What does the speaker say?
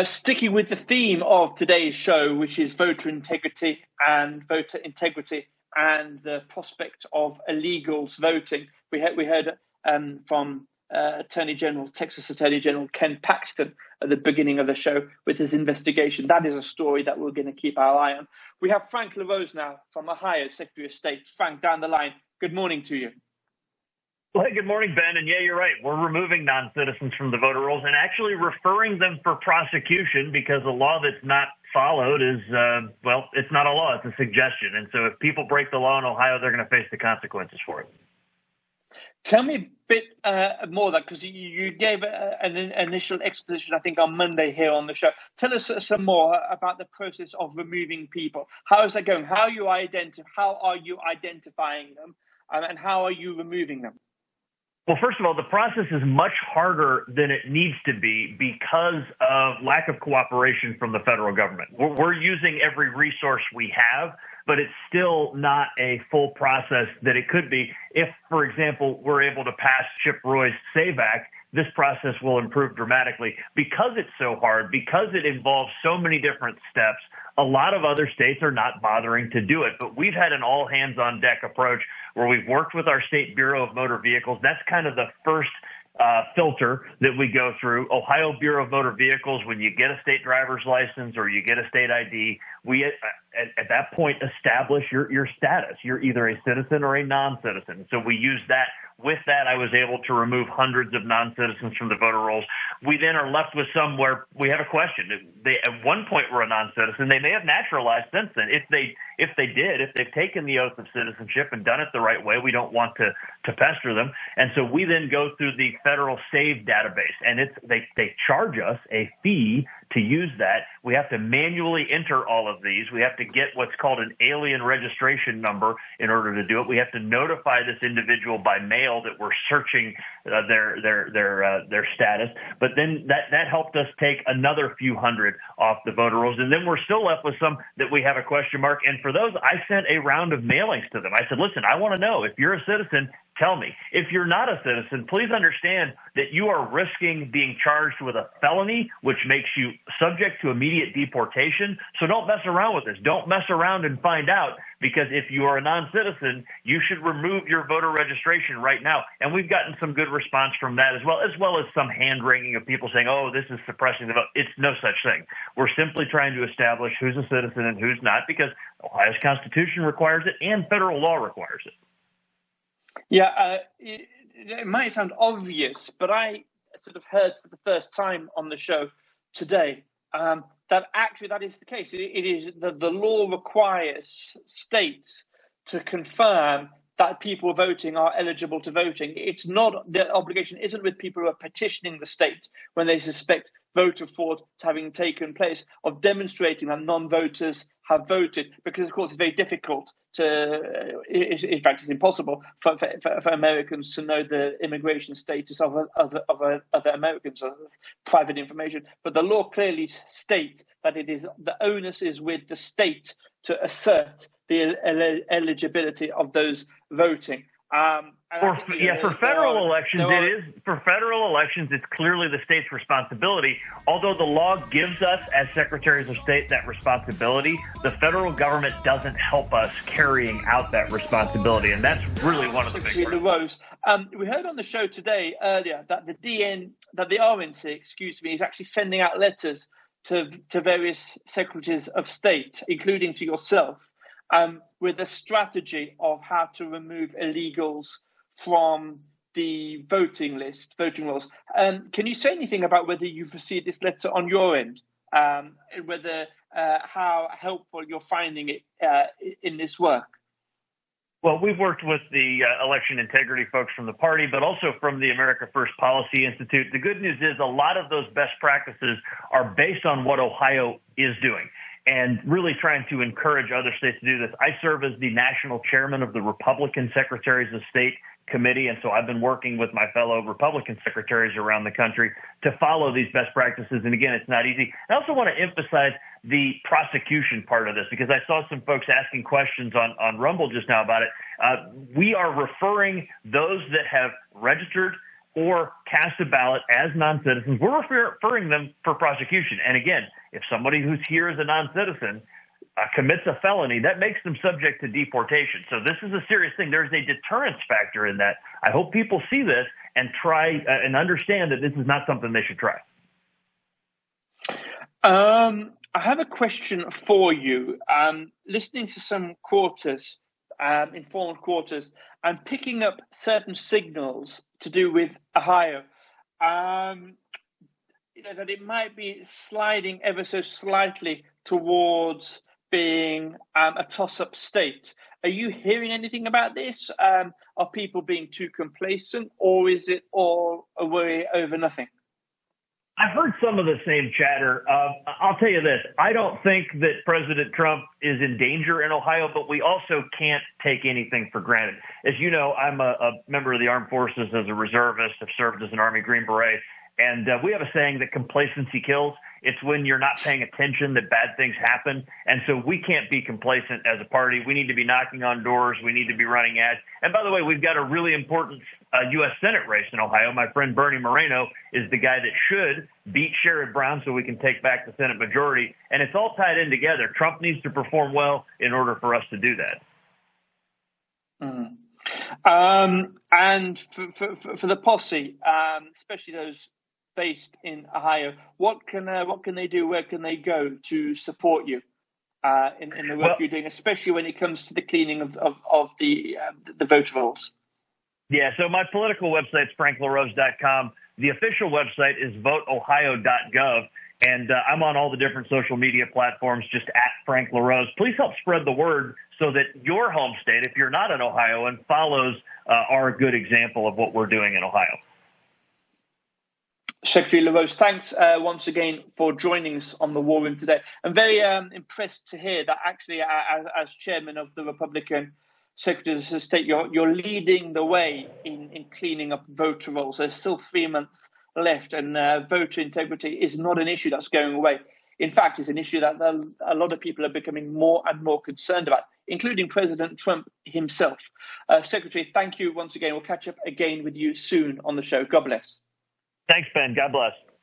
Sticking with the theme of today's show, which is voter integrity and the prospect of illegals voting, we heard from Texas Attorney General Ken Paxton at the beginning of the show with his investigation. That is a story that we're going to keep our eye on. We have Frank LaRose now from Ohio, Secretary of State. Frank, down the line, good morning to you. Well, hey, good morning, Ben. And yeah, you're right. We're removing non-citizens from the voter rolls and actually referring them for prosecution because a law that's not followed is, it's not a law. It's a suggestion. And so if people break the law in Ohio, they're going to face the consequences for it. Tell me a bit more of that, because you gave an initial exposition, I think, on Monday here on the show. Tell us some more about the process of removing people. How is that going? How are you identifying them, and how are you removing them? Well, first of all, the process is much harder than it needs to be because of lack of cooperation from the federal government. We're using every resource we have, but it's still not a full process that it could be. If, for example, we're able to pass Chip Roy's SAVE Act, this process will improve dramatically. Because it's so hard, because it involves so many different steps, a lot of other states are not bothering to do it. But we've had an all-hands-on-deck approach where we've worked with our State Bureau of Motor Vehicles. That's kind of the first filter that we go through. Ohio Bureau of Motor Vehicles, when you get a state driver's license or you get a state ID, we at that point establish your status. You're either a citizen or a non-citizen. So we use that. With that, I was able to remove hundreds of non-citizens from the voter rolls. We then are left with some where we have a question. They at one point were a non-citizen. They may have naturalized since then. If they've taken the oath of citizenship and done it the right way, we don't want to pester them. And so we then go through the federal SAVE database, and they charge us a fee to use that. We have to manually enter all of these. We have to get what's called an alien registration number in order to do it. We have to notify this individual by mail that we're searching their status. But then that helped us take another few hundred off the voter rolls. And then we're still left with some that we have a question mark. And for those, I sent a round of mailings to them. I said, listen, I want to know if you're a citizen. Tell me. If you're not a citizen, please understand that you are risking being charged with a felony, which makes you subject to immediate deportation. So don't mess around with this. Don't mess around and find out, because if you are a non-citizen, you should remove your voter registration right now. And we've gotten some good response from that as well as some hand-wringing of people saying, oh, this is suppressing the vote. It's no such thing. We're simply trying to establish who's a citizen and who's not, because Ohio's Constitution requires it and federal law requires it. Yeah, it might sound obvious, but I sort of heard for the first time on the show today that actually that is the case. It is the law requires states to confirm that people voting are eligible to voting. It's not, the obligation isn't with people who are petitioning the state when they suspect voter fraud having taken place, of demonstrating that non-voters have voted, because of course it's very difficult in fact it's impossible for Americans to know the immigration status of other Americans, private information. But the law clearly states that the onus is with the state to assert the eligibility of those voting. For federal elections, it's clearly the state's responsibility. Although the law gives us, as secretaries of state, that responsibility, the federal government doesn't help us carrying out that responsibility, and that's really one of the big problems. We heard on the show today earlier that the RNC, is actually sending out letters to various secretaries of state, including to yourself, with a strategy of how to remove illegals from the voting rolls. Can you say anything about whether you've received this letter on your end, whether how helpful you're finding it in this work? Well, we've worked with the election integrity folks from the party, but also from the America First Policy Institute. The good news is a lot of those best practices are based on what Ohio is doing, and really trying to encourage other states to do this. I serve as the national chairman of the Republican Secretaries of State Committee, and so I've been working with my fellow Republican secretaries around the country to follow these best practices. And again, it's not easy. I also want to emphasize the prosecution part of this, because I saw some folks asking questions on Rumble just now about it. We are referring those that have registered or cast a ballot as non-citizens, we're referring them for prosecution. And again, if somebody who's here as a non-citizen commits a felony, that makes them subject to deportation. So this is a serious thing. There's a deterrence factor in that. I hope people see this and try and understand that this is not something they should try. I have a question for you. Listening to some quarters, informed quarters, and picking up certain signals to do with Ohio, that it might be sliding ever so slightly towards being a toss-up state. Are you hearing anything about this? Are people being too complacent, or is it all a worry over nothing? I've heard some of the same chatter. I'll tell you this. I don't think that President Trump is in danger in Ohio, but we also can't take anything for granted. As you know, I'm a member of the Armed Forces as a reservist. I've served as an Army Green Beret. And we have a saying that complacency kills. It's when you're not paying attention that bad things happen. And so we can't be complacent as a party. We need to be knocking on doors. We need to be running ads. And by the way, we've got a really important U.S. Senate race in Ohio. My friend Bernie Moreno is the guy that should beat Sherrod Brown so we can take back the Senate majority. And it's all tied in together. Trump needs to perform well in order for us to do that. And for the posse, especially those based in Ohio, what can they do? Where can they go to support you in the work you're doing, especially when it comes to the cleaning of the voter rolls? Yeah, so my political website is franklarose.com. The official website is voteohio.gov, and I'm on all the different social media platforms, just at Frank LaRose. Please help spread the word so that your home state, if you're not an Ohioan, follows our good example of what we're doing in Ohio. Secretary LaRose, thanks once again for joining us on the War Room today. I'm very impressed to hear that actually, as chairman of the Republican Secretaries of State, you're leading the way in cleaning up voter rolls. There's still 3 months left, and voter integrity is not an issue that's going away. In fact, it's an issue that a lot of people are becoming more and more concerned about, including President Trump himself. Secretary, thank you once again. We'll catch up again with you soon on the show. God bless. Thanks, Ben. God bless.